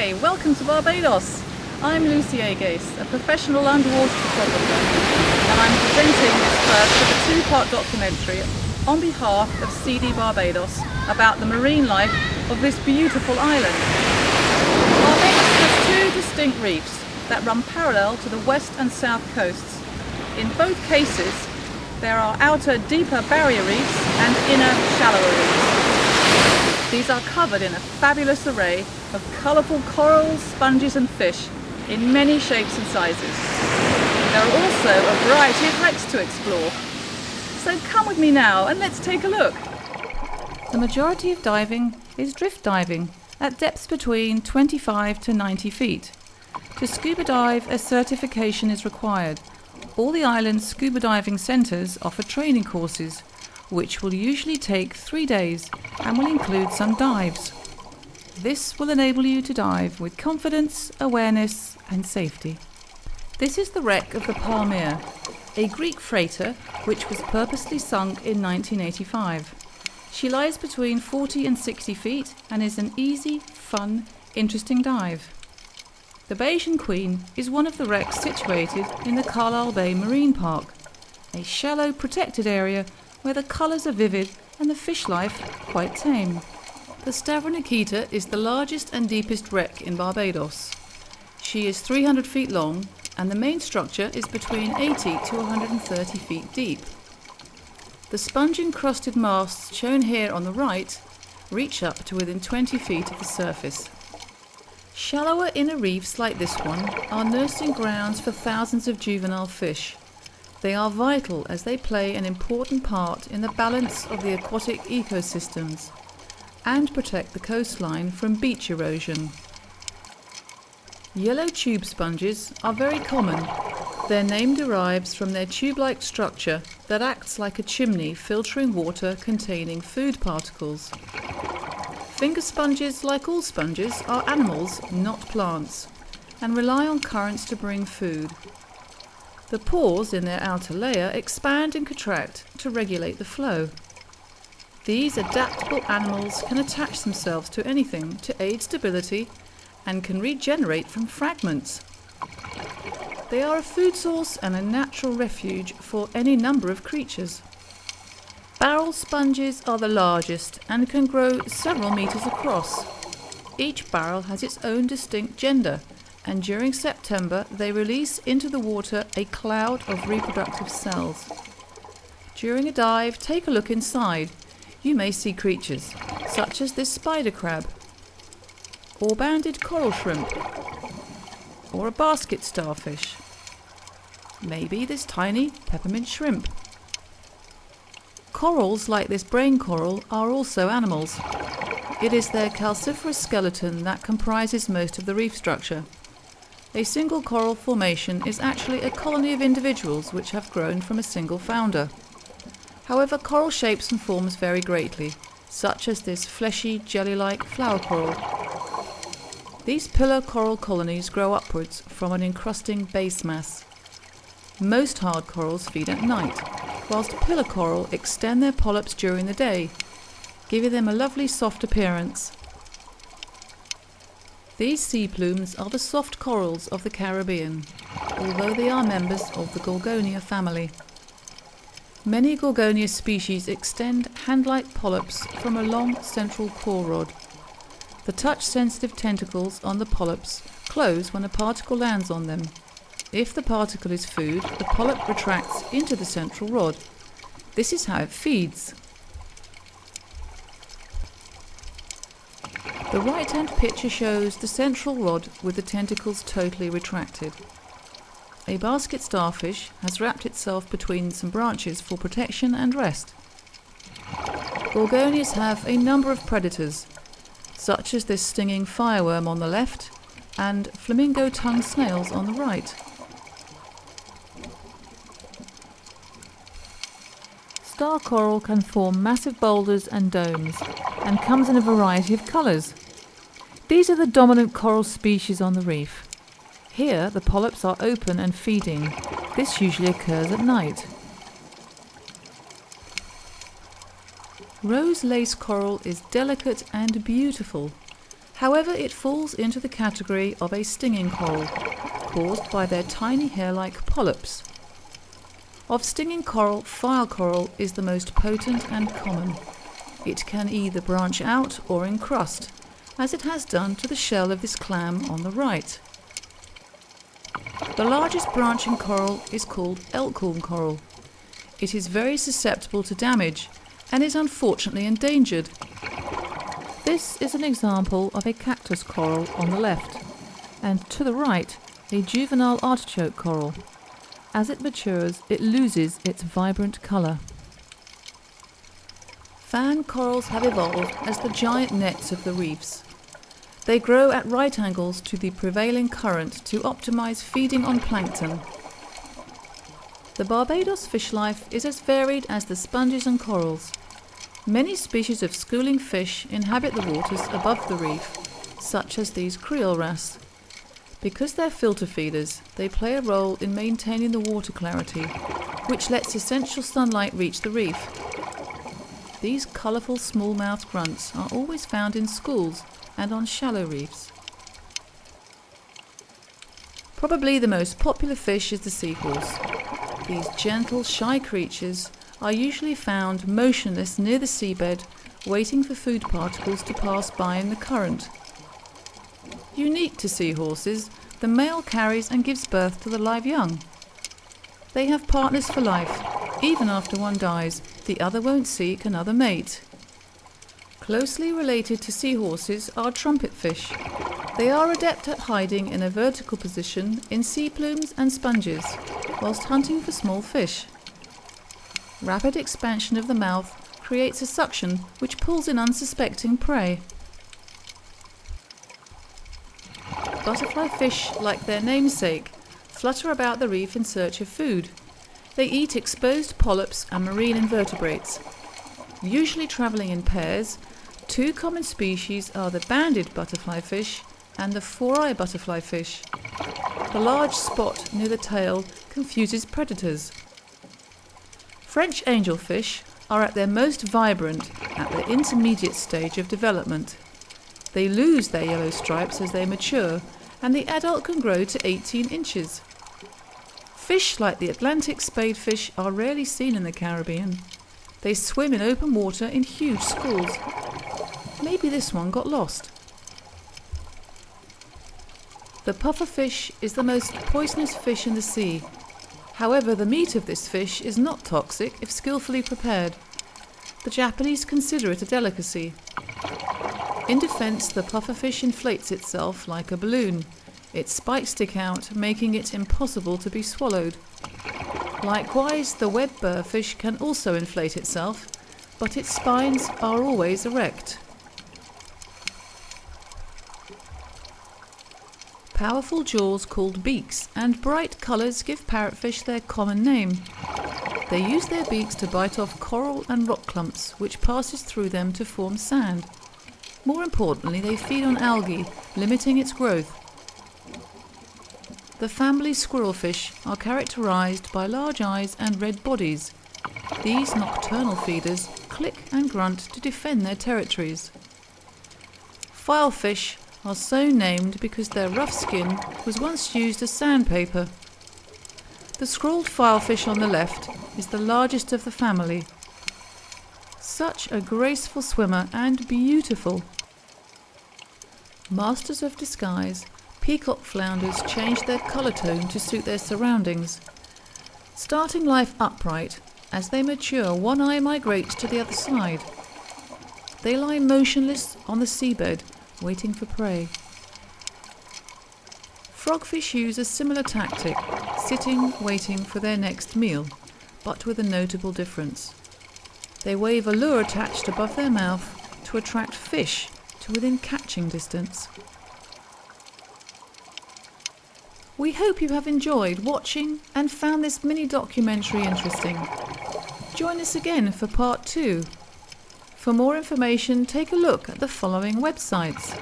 Hi, welcome to Barbados. I'm Lucy Agace, a professional underwater photographer, and I'm presenting this first of a two-part documentary on behalf of CD Barbados about the marine life of this beautiful island. Barbados has two distinct reefs that run parallel to the west and south coasts. In both cases, there are outer, deeper barrier reefs and inner, shallower reefs. These are covered in a fabulous array of colourful corals, sponges and fish in many shapes and sizes. There are also a variety of wrecks to explore. So come with me now and let's take a look. The majority of diving is drift diving at depths between 25 to 90 feet. To scuba dive, a certification is required. All the island's scuba diving centres offer training courses, which will usually take 3 days and will include some dives. This will enable you to dive with confidence, awareness and safety. This is the wreck of the Palmyra, a Greek freighter which was purposely sunk in 1985. She lies between 40 and 60 feet and is an easy, fun, interesting dive. The Barbadian Queen is one of the wrecks situated in the Carlisle Bay Marine Park, a shallow protected area where the colours are vivid and the fish life quite tame. The Stavra Nikita is the largest and deepest wreck in Barbados. She is 300 feet long and the main structure is between 80 to 130 feet deep. The sponge-encrusted masts shown here on the right reach up to within 20 feet of the surface. Shallower inner reefs like this one are nursing grounds for thousands of juvenile fish. They are vital as they play an important part in the balance of the aquatic ecosystems and protect the coastline from beach erosion. Yellow tube sponges are very common. Their name derives from their tube-like structure that acts like a chimney filtering water containing food particles. Finger sponges, like all sponges, are animals, not plants, and rely on currents to bring food. The pores in their outer layer expand and contract to regulate the flow. These adaptable animals can attach themselves to anything to aid stability and can regenerate from fragments. They are a food source and a natural refuge for any number of creatures. Barrel sponges are the largest and can grow several meters across. Each barrel has its own distinct gender, and during September they release into the water a cloud of reproductive cells. During a dive, take a look inside. You may see creatures such as this spider crab, or banded coral shrimp, or a basket starfish, maybe this tiny peppermint shrimp. Corals like this brain coral are also animals. It is their calciferous skeleton that comprises most of the reef structure. A single coral formation is actually a colony of individuals which have grown from a single founder. However, coral shapes and forms vary greatly, such as this fleshy, jelly-like flower coral. These pillar coral colonies grow upwards from an encrusting base mass. Most hard corals feed at night, whilst pillar coral extend their polyps during the day, giving them a lovely soft appearance. These sea plumes are the soft corals of the Caribbean, although they are members of the Gorgonia family. Many Gorgonia species extend hand-like polyps from a long central core rod. The touch-sensitive tentacles on the polyps close when a particle lands on them. If the particle is food, the polyp retracts into the central rod. This is how it feeds. The right-hand picture shows the central rod with the tentacles totally retracted. A basket starfish has wrapped itself between some branches for protection and rest. Gorgonias have a number of predators, such as this stinging fireworm on the left and flamingo-tongued snails on the right. Star coral can form massive boulders and domes and comes in a variety of colours. These are the dominant coral species on the reef. Here the polyps are open and feeding. This usually occurs at night. Rose lace coral is delicate and beautiful. However, it falls into the category of a stinging coral, caused by their tiny hair-like polyps. Of stinging coral, file coral is the most potent and common. It can either branch out or encrust, as it has done to the shell of this clam on the right. The largest branching coral is called elkhorn coral. It is very susceptible to damage and is unfortunately endangered. This is an example of a cactus coral on the left, and to the right, a juvenile artichoke coral. As it matures, it loses its vibrant colour. Fan corals have evolved as the giant nets of the reefs. They grow at right angles to the prevailing current to optimise feeding on plankton. The Barbados fish life is as varied as the sponges and corals. Many species of schooling fish inhabit the waters above the reef, such as these creel wrasse. Because they're filter feeders, they play a role in maintaining the water clarity, which lets essential sunlight reach the reef. These colourful small-mouthed grunts are always found in schools and on shallow reefs. Probably the most popular fish is the seahorse. These gentle, shy creatures are usually found motionless near the seabed, waiting for food particles to pass by in the current. Unique to seahorses, the male carries and gives birth to the live young. They have partners for life. Even after one dies, the other won't seek another mate. Closely related to seahorses are trumpetfish. They are adept at hiding in a vertical position in sea plumes and sponges, whilst hunting for small fish. Rapid expansion of the mouth creates a suction which pulls in unsuspecting prey. Butterfly fish, like their namesake, flutter about the reef in search of food. They eat exposed polyps and marine invertebrates. Usually travelling in pairs, two common species are the banded butterfly fish and the four-eye butterfly fish. The large spot near the tail confuses predators. French angelfish are at their most vibrant at the intermediate stage of development. They lose their yellow stripes as they mature, and the adult can grow to 18 inches. Fish like the Atlantic spadefish are rarely seen in the Caribbean. They swim in open water in huge schools. Maybe this one got lost. The pufferfish is the most poisonous fish in the sea. However, the meat of this fish is not toxic if skillfully prepared. The Japanese consider it a delicacy. In defence, the pufferfish inflates itself like a balloon. Its spikes stick out, making it impossible to be swallowed. Likewise, the web burrfish can also inflate itself, but its spines are always erect. Powerful jaws called beaks and bright colours give parrotfish their common name. They use their beaks to bite off coral and rock clumps, which passes through them to form sand. More importantly, they feed on algae, limiting its growth. The family squirrelfish are characterised by large eyes and red bodies. These nocturnal feeders click and grunt to defend their territories. Filefish are so named because their rough skin was once used as sandpaper. The scrawled filefish on the left is the largest of the family. Such a graceful swimmer and beautiful. Masters of disguise, peacock flounders change their colour tone to suit their surroundings. Starting life upright, as they mature, one eye migrates to the other side. They lie motionless on the seabed, waiting for prey. Frogfish use a similar tactic, sitting, waiting for their next meal, but with a notable difference. They wave a lure attached above their mouth to attract fish to within catching distance. We hope you have enjoyed watching and found this mini documentary interesting. Join us again for part 2. For more information, take a look at the following websites: